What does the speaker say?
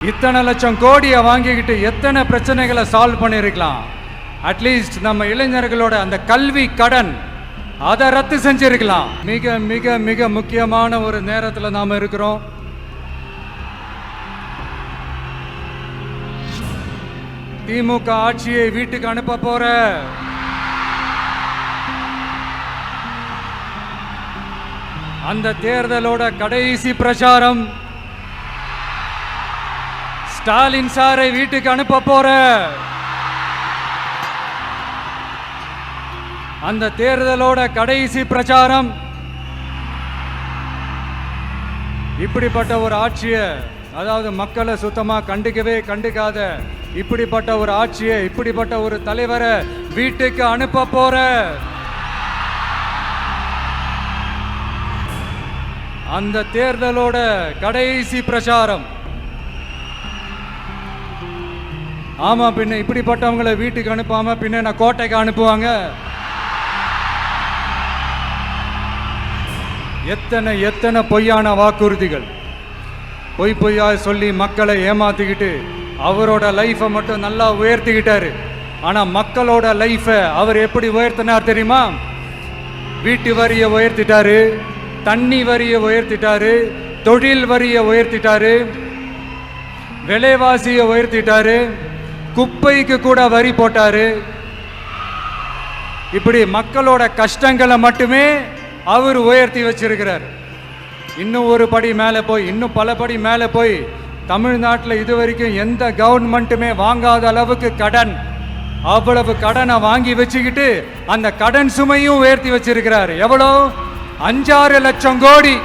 இத்தனை லட்சம் கோடியை வாங்கிக்கிட்டு எத்தனை பிரச்சனைகளை சால்வ் பண்ணியிருக்கலாம். அட்லீஸ்ட் நம்ம இளைஞர்களோட அந்த கல்வி கடன் அதை ரத்து செஞ்சிருக்கலாம். மிக மிக மிக முக்கியமான ஒரு நேரத்தில் நாம இருக்கிறோம். திமுக ஆட்சியை வீட்டுக்கு அனுப்ப போற அந்த தேர்தலோட கடைசி பிரச்சாரம், ஸ்டாலின் சாரை வீட்டுக்கு அனுப்ப போற அந்த தேர்தலோட கடைசி பிரச்சாரம். இப்படிப்பட்ட ஒரு ஆட்சியை, அதாவது மக்களை சுத்தமா கண்டுக்காத இப்படிப்பட்ட ஒரு ஆட்சியை, இப்படிப்பட்ட ஒரு தலைவரை வீட்டுக்கு அனுப்ப போற அந்த தேர்தலோட கடைசி பிரச்சாரம். ஆமா, பின்ன இப்படிப்பட்டவங்களை வீட்டுக்கு அனுப்பாம பின்ன நான் கோட்டைக்கு அனுப்புவாங்க? எத்தனை எத்தனை பொய்யான வாக்குறுதிகள், பொய்யா சொல்லி மக்களை ஏமாத்திக்கிட்டு அவரோட லைஃபை மட்டும் நல்லா உயர்த்திக்கிட்டாரு. ஆனா மக்களோட லைஃபை அவர் எப்படி உயர்த்தினார் தெரியுமா? வீட்டு வரியை உயர்த்திட்டாரு, தண்ணி வரியை உயர்த்திட்டாரு, தொழில் வரியை உயர்த்திட்டாரு, விலைவாசியை உயர்த்திட்டாரு, குப்பைக்கு கூட வரி போட்டாரு. இப்படி மக்களோட கஷ்டங்களை மட்டுமே அவர் உயர்த்தி வச்சிருக்கிறார். இன்னும் ஒரு படி மேலே போய், இன்னும் பல படி மேலே போய், தமிழ்நாட்டில் இதுவரைக்கும் எந்த கவர்மெண்ட்டுமே வாங்காத அளவுக்கு கடன், அவ்வளவு கடனை வாங்கி வச்சுக்கிட்டு அந்த கடன் சுமையும் உயர்த்தி வச்சிருக்கிறார். எவ்வளோ? 5-6 லட்சம் கோடி.